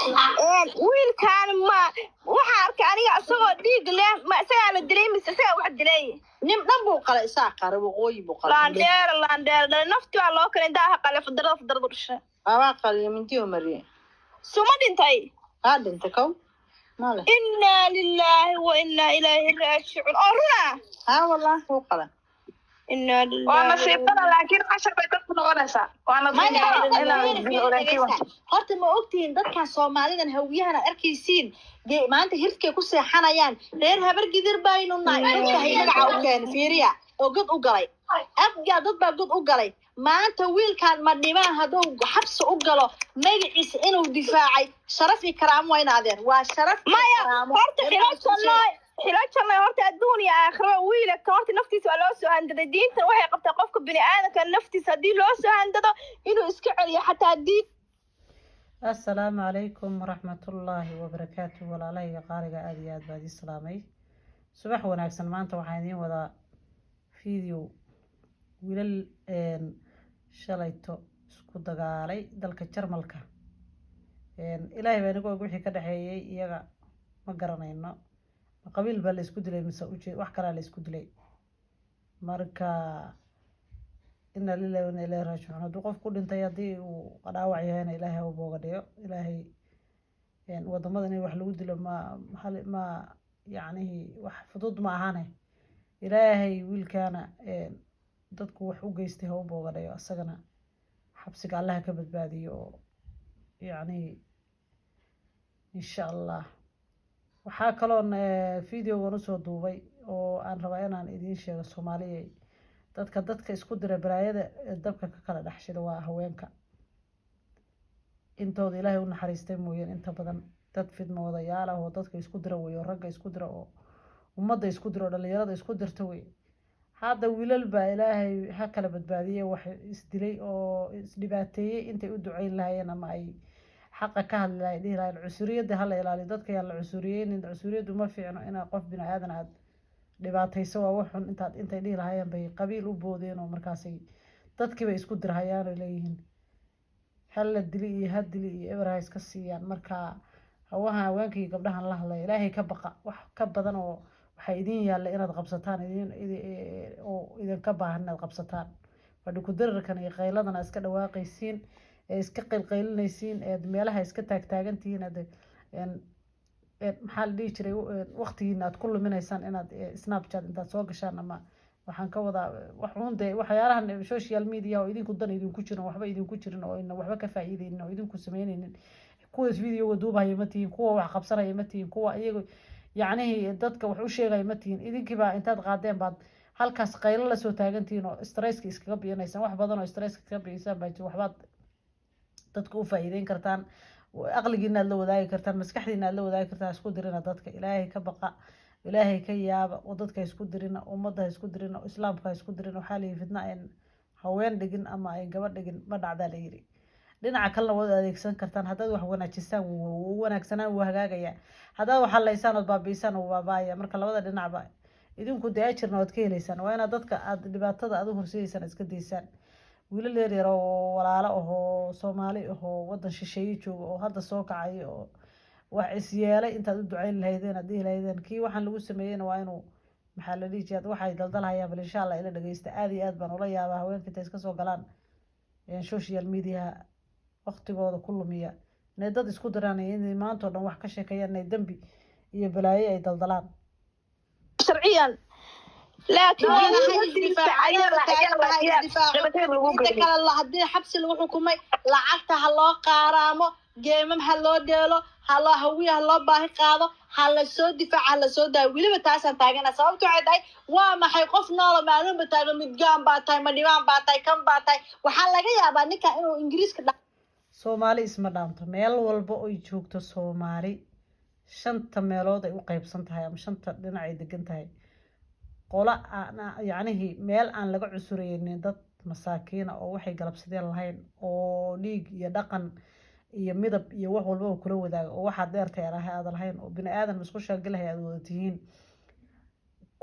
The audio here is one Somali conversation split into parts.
ويل كان ما وحارك أنا أصور ديق له ما سأل الدليل مس سأل واحد دليل نبو قال ساقر وقوي بقال لاندير نفتي على كل ده قال في الدرة درش قال من تيو مري سوما دنتي هذا انت كو ماله إنا لله وإنا إليه راجعون أرونا والله هو قال إنا لله وأنا سيبنا لكن عشان بيتكون ونسا وأنا horta ma ogtiin dadkan Soomaalidan hawiyahana arkaysiin maanta hirkay ku seexanayaan reer habar gidir baynu nahay waxay magaca u keenay fiiriya oo god u galay abga dad baa god u galay maanta wiilkan ma dhimaan haduu xabsi u galo magaciisa inuu difaacay sharaf iyo karaamo way naadeen waa sharaf maya horta xilaajan horta adduuniya aakhira wiilka horta naftiisa waa loo soo handaday diinta waxay qabtaa qofka bini aadamka naftiisa hadii loo soo handado inuu iska celiyo xataa diin السلام عليكم ورحمة الله وبركاته ولا لا يقارق آديات بادي السلامي صباح وناكسن ما أنت وحينين وذا فيديو ويلل شليتو سكو دقالي دالك جرمالكا إلهي بانيكو يقولي كده حيي إياغا مقرانينو قبيل بالي اسكو دلي مسا وجي وحكرا لي اسكو دلي ماركا إن لله وإن إليه راجعون هذا قف كل أنت يدي وقراوع هنا إلهي وبوغديو إلهي يعني وضمدني وحلود ما يعني وحفظود ما هانه إلهي ويل كان dadku wax u geystay oo boogadayo asagana xabsiga Allah ka badbaadiyo yani insha Allah waxa kale oo video soo duubay oo aan rabaa inaan idin sheego Soomaaliyeey dadka isku dira baraayada dabka ka kala dhaxshida waa haweenka intooda Ilaahay u naxariistay mooyeen inta badan dad fidmoodayaal ah oo dadka isku dira weeyo ragga isku dira oo ummadda isku dira dhalinyarada isku dirta weey hada wiilal baa Ilaahay ha kala badbaadiyay wax isdilay oo isdibaateeyay intay u duceyn lahaayeen ama ay xaq ka hadlayeen dhiraayeen cusuriyada hal ilaaliyo dadka yaan la cusuriyeen cusuriyadu ma fiicno in qof bini aadan aad dhibaatayso waa wax xun intay dhii lahaayeen bay qabiil u boodeen oo markaasay dadkii bay isku dirhayaan oo leeyihiin hal la dili iyo hadili iyo Ibrahim ka siiyaan marka haweenkii gabdhahan la hadlay Ilaahay ka baqa wax ka badan oo waxay idin yaalla inaad qabsataan idin ka baahan inaad qabsataan wadho ku dirarkan iyo qayladana iska dhawaaqaysiin iska qeylqeylinaysiin meelaha iska taagtaagantihiin maxaa la dhihi jiray waqtigiina aad ku luminaysaan inaad Snapchat intaad soo gashaan ama waxaan ka wadaa wax runtii waxyaalahan social media oo idinku dan idinku jirin waxba idinku jirin oo in waxba ka faa'iideynin oo idinku sameynaynin kuwa video duubaya ma tihiin kuwa wax qabsanaya ma tihiin kuwa iyagu يعني dadka wax u sheegay ma tihiin idinkiiba intaad qaadeen baad halkaas qaylo la soo taagantiin oo stresska iskaga biinaysan wax badan oo stresska iskaga biinaysan baa waxbaad dadka u faa'iideyn kartaan aqligiina la wadaagi kartaan maskaxdiina la wadaagi kartaan isku dirina dadka Ilaahay ka baqa Ilaahay ka yaaba oo dadka isku dirina ummadda isku dirina islaamka isku dirina waxa la fidna in haween dhigin ama ay gabadh dhigin ma dhacda la yiri dhinaca kale wada adeegsan kartaan haddaad wax wanaajisaan wanaagsanaan u hagaagaya haddaad wax haleysaan oo baabiisaan oo baabaaya marka labada dhinacba idinku daajirna wad ka heleysaan waa inaad dadka aad dhibaatada aad u horseeysan iska deysaan wiilal yar oo walaalo oo Soomaali oo wadan shisheeye jooga oo hadda soo kacay oo wax is yeelay intaad u duceyn lahaydeen hadii lahaydeen kii waxaan lagu sameeyeen waa inuu maxaa la dhihi jiray waxay daldalhayaan bal insha Allah ila dhageysta aad iyo aad baan ula yaabaa haweenka inta iska soo galaan social media waqtigooda ku lumiya inay dad isku diraan inay maanta dhan wax ka sheekayaan inay dambi iyo balaayo ay daldalaan sharciyan laakiin kala hadii xabsi lagu xukumay lacagta ha loo qaaraamo geemam ha loo dheelo ha loo hawiya loo baahi qaado ha la soo difaaca la soo daa wiliba taasaan taagana sababtu waxay tahay waa maxay qof nool maalin ba taagan midgaan baa tahay ma dhibaan baa tahay kan baa tahay waxa laga yaabaa ninka inuu Ingiriiska Soomaali isma dhaanto meel walba oo ay joogto Soomaali shanta meelood ay u qaybsan tahay ama shanta dhinac ay degan tahay qola yani meel aan laga cusureynin dad masaakiin oo waxay galabsadeen lahayn oo dhiig iyo dhaqan iyo midab iyo wax walba oo kula wadaaga oo waxa dheertay aad lahayn oo bini aadan isku shaagalahay aad wada tihiin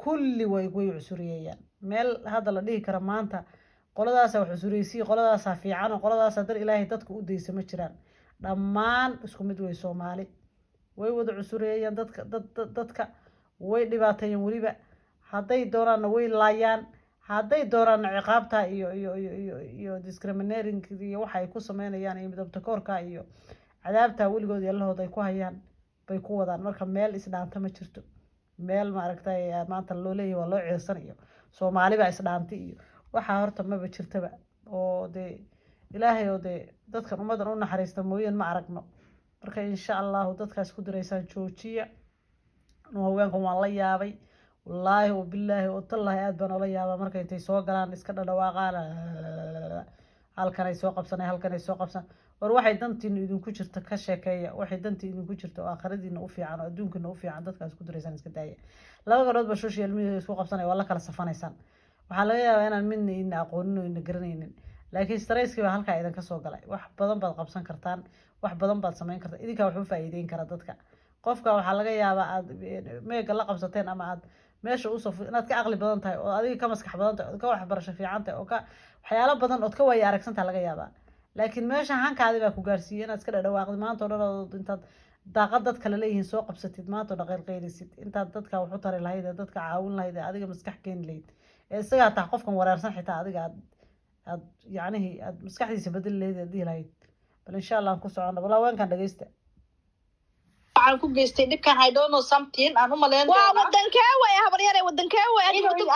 kulli way cusuriyayaan meel hada la dhihi kara maanta qoladaas wax cusureysi qoladaas fiican qoladaas dar Ilaahay dadku u deysay ma jiraan dhammaan isku mid way Soomaali way wada cusureeyeen dadka way dhibaateeyeen waliba hadday dooraanna way laayaan hadday dooraanna ciqaabta iyo discriminating iyo waxa ay ku sameynayaan iyo midabta koorka iyo cadaabta weligood Allahooda ay ku hayaan bay ku wadaan marka meel isdhaanta ma jirto meel ma aragtay maanta loo leeyahay waa loo ceersanayo Soomaali baa isdhaantay iyo waxa horta maba jirtaba oo ilaahay oo dadkan ummadan u naxariista mooyeen ma aragno marka insha Allah dadkaas ku direysaan joojiya haweenkan waan la yaabay wallaahi oo billaahi oo tallahi aad baan ola yaabaa markay intay soo galaan iska dhadhawaaqaan halkan ay soo qabsan war waxay dantiina idinku jirto ka sheekeeya waxay dantiina idinku jirto oo aakhiradiina u fiican oo adduunkana u fiican dadkaas ku direysaan iska daaya laba gabdhood ba social media isku qabsanay waa la kala safanaysaan waxaa laga yaabaa inaan midna idin aqoonin oo idin garanaynin laakiin stresskii baa halkaa idin ka soo galay wax badan baad qabsan kartaan wax badan baad samayn kartaa idinkaa wax u faa'iideyn kara dadka qofka waxaa laga yaabaa aad meega la qabsateen ama aad meesha u soo inaad ka aqli badan tahay oo adiga ka maskax badan tahay oo ka waxbarasho fiican tahay oo ka waxyaalo badan oo ka waaya aragsantaa laga yaabaa laakiin meesha hankaadi baa ku gaarsiiyay inaad iska dhadhawaaqdi maanta oo dhan oo intaad daaqad dad kale leeyihiin soo qabsatid maanta oo dhaqayl qaylisid intaad dadka wax u tari lahayd ee dadka caawin lahayd ee adiga maskax keeni lahayd ee isagaa tahay qofkan wareersan xitaa adiga aad yacnihii aad maskaxdiisa bedeli lahayd ee dhihi lahayd bal insha allah aan ku socono bal haweenkan dhageysta waxaan ku geystay dhibkan I don't know something aan u maleyn waa wadankee way habaryare wadankee way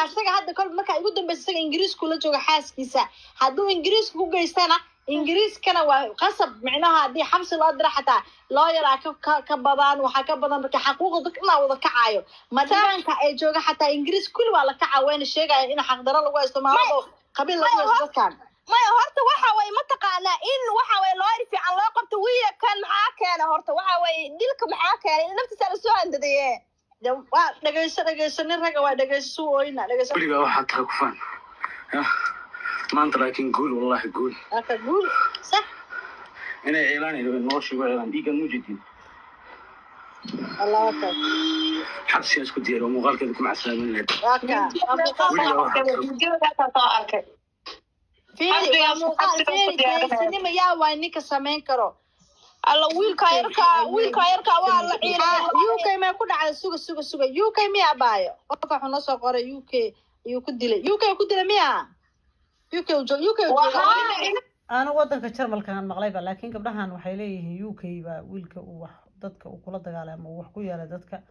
asaga hadda kol marka ugu dambeysay isaga Ingiriisku la jooga xaaskiisa hadduu Ingiriisku ku geystana Ingiriiskana waa qasab micnaha hadii xabsi loo dira xataa loo yaraa ka badan waxa ka badan marka xuquuqda dadka la wada kacayo madaanka ay jooga xataa Ingiriis kulli waa la kacaweyn sheegay in xaq daro lagu haysto maamado qabiil la haysto dadkan maya horta waxa way ma taqaanaa in waxa way loo fiican loo qabto wiilkan maxaa keena horta waxa way dilka maxaa keena in naftiisa la soo handadaye waa dhageyso nin raga waa dhageyso ooyna dhageyso weligaa waxaa tahay ku faan maanta laakiin guul wallahi guul aka guul sax inay ciilaanaydo nolosha ugu ciilaan dhiigan mujidin Allah akbar xabsi isku diyaar oo muuqaalkeeda ku macsalaamin lahayd sinima yaa waa ninka samayn karo alla wiilka yarka waa la ciilay UK ma ku dhacday suga UK miya baayo qofka xuna soo qoray UK ayuu ku dilay miya UK أنا ودنك شرمل كان مغلبة لكن قبلها وحيليه UK ويلك وضدك وكل دجالة وحكوية لضدك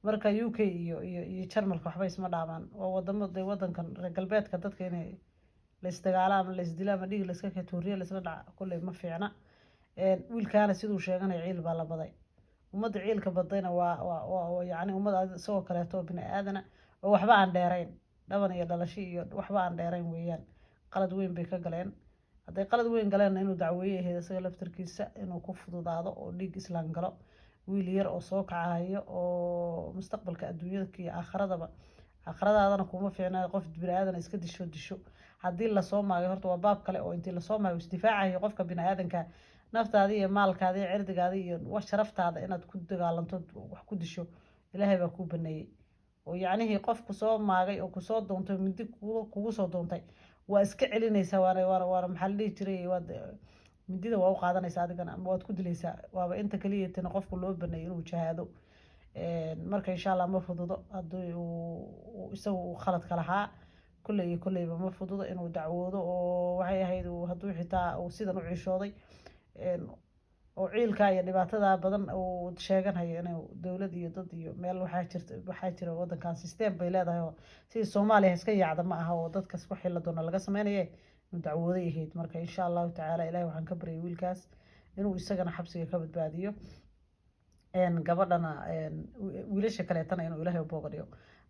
مركا UK يشرمل كحبيس ما دامن وودن كان قلبات كضدك يعني الاستقالة من الاستدلال مديك لسكة تورية لسنا كل ما في عنا ويل كان سيدو شيئا يعيل بالا بداي ومد عيل كبدينا ويعني ومد سوى كرهتو بني آدنا ووحبا عن ديرين دابا يدل شيء وحبا عن ديرين ويان قلد وين بيكا قلين هذا قلد وين قلين إنه دعوية هي سجل في تركيزة إنه كفض ضعضة أو ليج إسلام قلا ويلير أو سوق عاية أو مستقبل كأدوية كي آخر هذا هذا أنا كوما في عنا قف بني آدم يسكت الشو هذه اللي صومها يهرت وباب كلا أو أنت اللي صومها واستفاعه يقف كبني آدم كنفط هذه مالك هذه عرض هذه وشرفت هذا إنها تكون دجالة وحكود الشو إلهي بكون بني ويعني هي قف كصوم معي أو كصوت دونت من دي كوصو دونتي واسكعلي نيسا وانا محلي تري واد من دي واو قادنا يساعدنا واد كود ليسا وابا انت كليه تنقف كل بني انو جهادو marka insha Allah ma fududo haduu isagu khalad kala ha kulay ma fududo inuu dacwoodo oo waxay ahayd haduu xitaa uu sidan u ciishooday oo ciilka iyo dhibaatada badan uu sheeganayo inuu dawlad iyo dad iyo meel waxa jira wadankan system bay leedahay oo si Soomaaliya iska yaacda ma aha oo dadka isku xil doona laga sameeyay inuu dacwoodo yahay marka insha Allah ta'ala Ilaahay waxaan ka baryay wiilkaas inuu isagana xabsiga ka badbaadiyo gabadhana wiilasha kale tan inuu Ilaahay u boogadiyo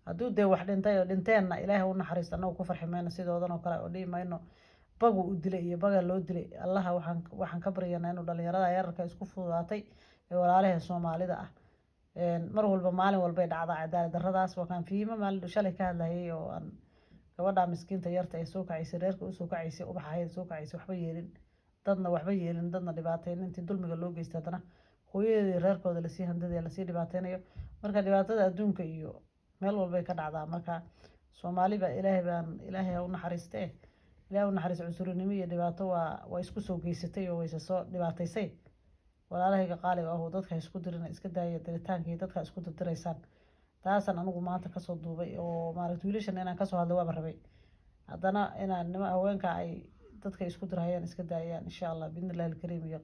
haduu de wax dhinteena Ilaahay u naxariisto anoo ku farximayna sidoodan oo kale oo dhiimayno bagu u dilay iyo baga loo dilay Allah waxaan ka baryaynaa inuu dhalinyarada yararka isku fududaatay ee walaalaha Soomaalida ah mar walba maalin walba ay dhacdaa cadaalad darradaas waxaan fiima maalin shalay ka hadlayay oo aan gabadha miskiinta yarta ee soo kacisay reerka u soo kacisay ubaxayd soo kacisay waxba yeelin dadna dhibaateyn intii dulmiga loo geystay hadana hooyadii reerkooda la sii handadaya la sii dhibaateynayo marka dhibaatada adduunka iyo meel walba ay ka dhacdaa marka Soomaaliba Ilaahay u naxariistay ilaahay u naxariis cusurinimo iyo dhibaato waa isku soo geysatay oo way soo dhibaataysay walaalahayga qaaliga ah oo dadka isku dirina iska daaya diritaanka iyo dadka isku diraysaan taasaan anigu maanta kasoo duubay oo maaragtay wiilashan inaan kasoo hadlo waaba rabay haddana inaan nima haweenka ay dadka isku dirhayaan iska daayaan insha allah biidnillahi alkariim iyo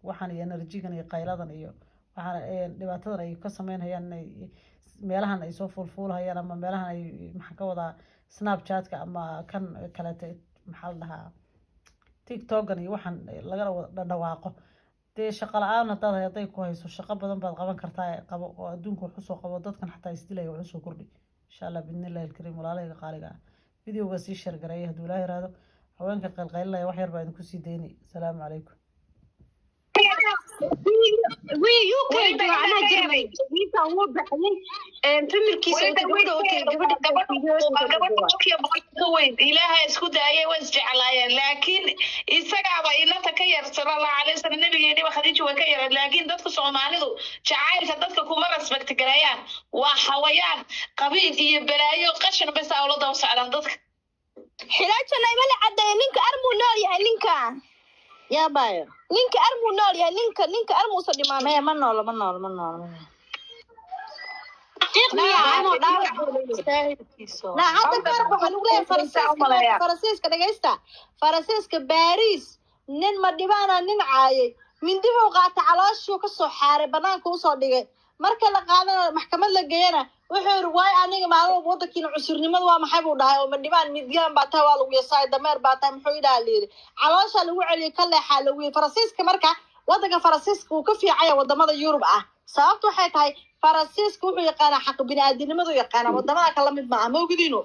waxaan iyo enerjigan iyo qayladan iyo waxaan dhibaatadan ay ka sameynayaan inay meelahan ay soo fuulfuulhayaan ama meelahan ay maxaan ka wadaa snapchatka ama kan kaleete maxaa la dhahaa tiktokan iyo waxaan lagala wada dhawaaqo dee shaqo la-aan hadday ku hayso shaqo badan baad qaban kartaa qabo oo adduunka wax usoo qabo dadkan xataa isdilaya wax usoo kordhi insha allah biidnillahi alkariim walaalahayga qaaliga ah videoga sii shargareeya hadduu ilaaha yiraahdo haweenka qaylqaylinaya wax yar baa idinku sii deyni asalaamu calaykum ilaaha isku daayay way isjeclaayeen laakiin isagaaba ilata ka yar sallallahu alayhi wasallam nabigeena waa khadiija way ka yar laakiin dadka Soomaalidu jacaylka dadka kuma respect gareeyaan waa xawayaan qabiil iyo balaayo qashin bas awla daba socdaan dadka xilaajan ay mala caday ninka armu nool yahay ninka yaa baayo ninka armu nool yahay ninka armu soo dhimaamay ma nool لا هذا كان بحلوله فرنسيسك دغيستا فرنسيسك باريس نين ما ديبانا نين عايي من ديبو قاطع علاشو كسو خاري بنانka u soo dhigay marka la qaadana maxkamad la geeyana wuxuu ruwaay aniga maalmo wadankiina cusurnimada waa maxay buu dhahay oo ma dhibaan midgaan baa taa waa lagu yeesay dameer baa taa muxuu ilaa leeyahay caloosha lagu celiyo ka leexaa lagu Faransiiska marka wadanka Faransiiska uu ka fiicay wadamada Yurub ah sababtu waxay tahay Faransiiska wuxuu yaqaan xaq bini'aadanimadu yaqaan wadamada kala mid ma aha ma ogdiino